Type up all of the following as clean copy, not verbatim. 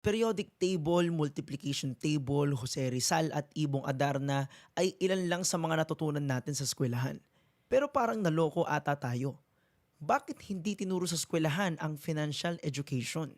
Periodic table, multiplication table, Jose Rizal at Ibong Adarna ay ilan lang sa mga natutunan natin sa eskwelahan. Pero parang naloko ata tayo. Bakit hindi tinuro sa eskwelahan ang financial education?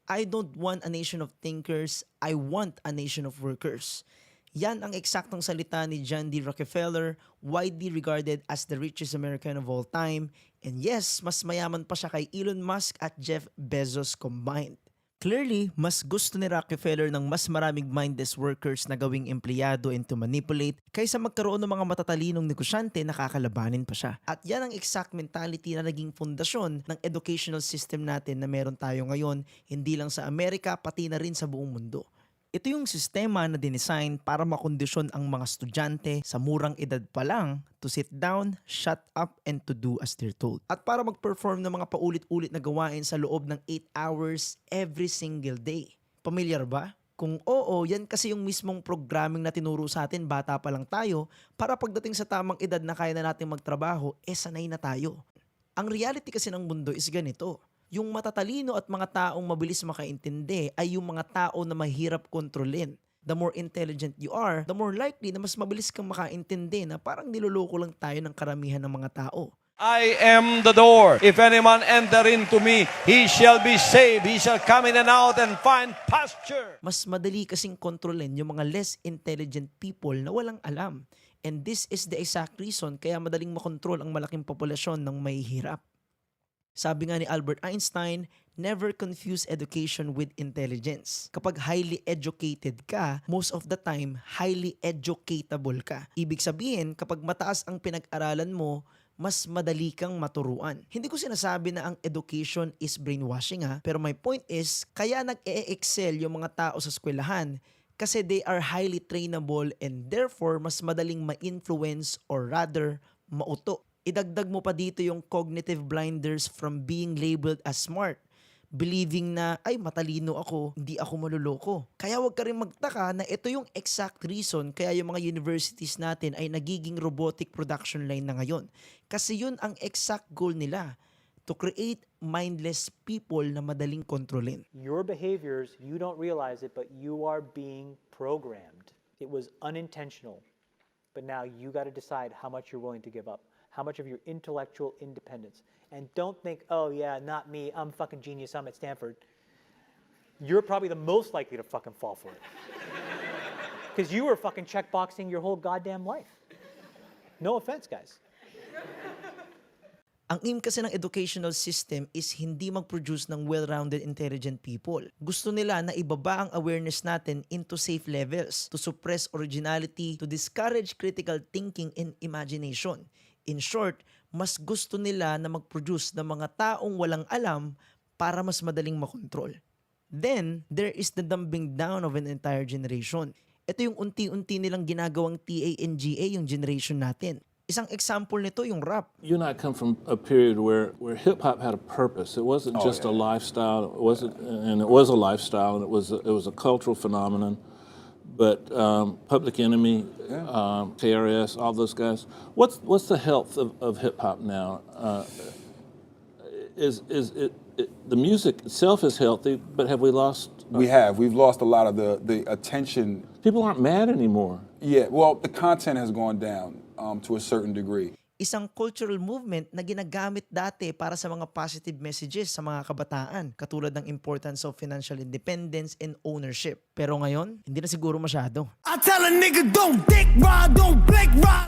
I don't want a nation of thinkers, I want a nation of workers. Yan ang eksaktong salita ni John D. Rockefeller, widely regarded as the richest American of all time. And yes, mas mayaman pa siya kay Elon Musk at Jeff Bezos combined. Clearly, mas gusto ni Rockefeller ng mas maraming mindless workers na gawing empleyado and to manipulate kaysa magkaroon ng mga matatalinong negosyante na kakalabanin pa siya. At yan ang exact mentality na naging pundasyon ng educational system natin na meron tayo ngayon, hindi lang sa Amerika pati na rin sa buong mundo. Ito yung sistema na dinesign para makondisyon ang mga estudyante sa murang edad pa lang to sit down, shut up, and to do as they're told. At para mag-perform ng mga paulit-ulit na gawain sa loob ng 8 hours every single day. Pamilyar ba? Kung oo, yan kasi yung mismong programming na tinuro sa atin bata pa lang tayo para pagdating sa tamang edad na kaya na natin magtrabaho, sanay na tayo. Ang reality kasi ng mundo is ganito. Yung matatalino at mga taong mabilis makaintindi ay yung mga tao na mahirap kontrolin. The more intelligent you are, the more likely na mas mabilis kang makaintindi na parang niloloko lang tayo ng karamihan ng mga tao. I am the door. If any man enter into me, he shall be saved. He shall come in and out and find pasture. Mas madali kasing kontrolin yung mga less intelligent people na walang alam. And this is the exact reason kaya madaling makontrol ang malaking populasyon ng mahihirap. Sabi nga ni Albert Einstein, never confuse education with intelligence. Kapag highly educated ka, most of the time, highly educatable ka. Ibig sabihin, kapag mataas ang pinag-aralan mo, mas madali kang maturuan. Hindi ko sinasabi na ang education is brainwashing pero my point is, kaya nag-e-excel yung mga tao sa eskwelahan kasi they are highly trainable and therefore mas madaling ma-influence or rather, mauto. Idagdag mo pa dito yung cognitive blinders from being labeled as smart. Believing na, ay matalino ako, hindi ako maluloko. Kaya wag ka rin magtaka na ito yung exact reason kaya yung mga universities natin ay nagiging robotic production line na ngayon. Kasi yun ang exact goal nila, to create mindless people na madaling kontrolin. Your behaviors, you don't realize it, but you are being programmed. It was unintentional. But now you got to decide how much you're willing to give up. How much of your intellectual independence. And don't think, oh yeah, not me, I'm fucking genius, I'm at Stanford. You're probably the most likely to fucking fall for it. Because you were fucking checkboxing your whole goddamn life. No offense, guys. Ang aim kasi ng educational system is hindi mag-produce ng well-rounded intelligent people. Gusto nila na ibaba ang awareness natin into safe levels to suppress originality, to discourage critical thinking and imagination. In short, mas gusto nila na mag-produce ng mga taong walang alam para mas madaling makontrol. Then, there is the dumbing down of an entire generation. Ito yung unti-unti nilang ginagawang TANGA yung generation natin. Isang example nito yung rap. You and I come from a period where hip-hop had a purpose. It wasn't just a lifestyle. It wasn't, and it was a lifestyle, and it was a cultural phenomenon. But Public Enemy, KRS, all those guys. What's the health of hip hop now? The music itself is healthy, but have we lost? We've lost a lot of the attention. People aren't mad anymore. Yeah, well, the content has gone down to a certain degree. Isang cultural movement na ginagamit dati para sa mga positive messages sa mga kabataan, katulad ng importance of financial independence and ownership. Pero ngayon, hindi na siguro masyado. I tell a nigga don't dick ride, don't blick ride.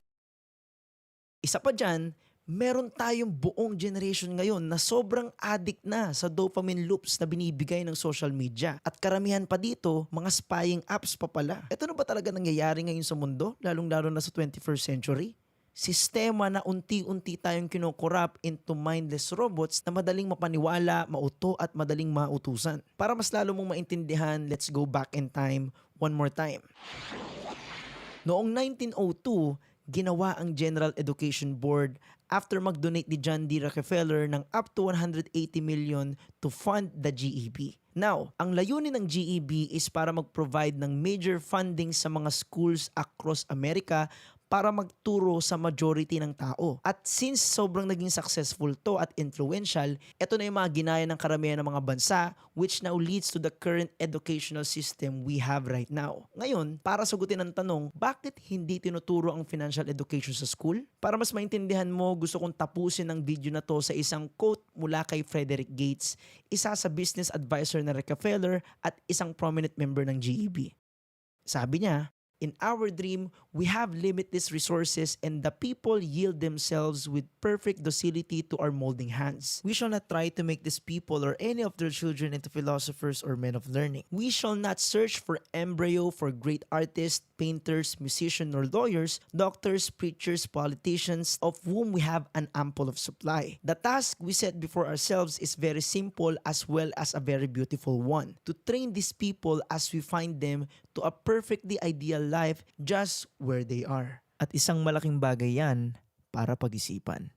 Isa pa dyan, meron tayong buong generation ngayon na sobrang addict na sa dopamine loops na binibigay ng social media. At karamihan pa dito, mga spying apps pa pala. Ito na ba talaga nangyayari ngayon sa mundo, lalong-lalo na sa 21st century? Sistema na unti-unti tayong kinokorrupt into mindless robots na madaling mapaniwala, mauto at madaling mautusan. Para mas lalo mong maintindihan, let's go back in time one more time. Noong 1902, ginawa ang General Education Board after mag-donate ni John D. Rockefeller ng up to 180 million to fund the GEB. Now, ang layunin ng GEB is para mag-provide ng major funding sa mga schools across America para magturo sa majority ng tao. At since sobrang naging successful to at influential, ito na yung mga ginaya ng karamihan ng mga bansa which now leads to the current educational system we have right now. Ngayon, para sagutin ang tanong, bakit hindi tinuturo ang financial education sa school? Para mas maintindihan mo, gusto kong tapusin ang video na to sa isang quote mula kay Frederick Gates, isa sa business advisor na Rockefeller at isang prominent member ng GEB. Sabi niya, "In our dream, we have limitless resources and the people yield themselves with perfect docility to our molding hands. We shall not try to make these people or any of their children into philosophers or men of learning. We shall not search for embryo for great artists, painters, musicians, or lawyers, doctors, preachers, politicians, of whom we have an ample of supply. The task we set before ourselves is very simple as well as a very beautiful one. To train these people as we find them to a perfectly ideal life just where they are." At isang malaking bagay yan para pag-isipan.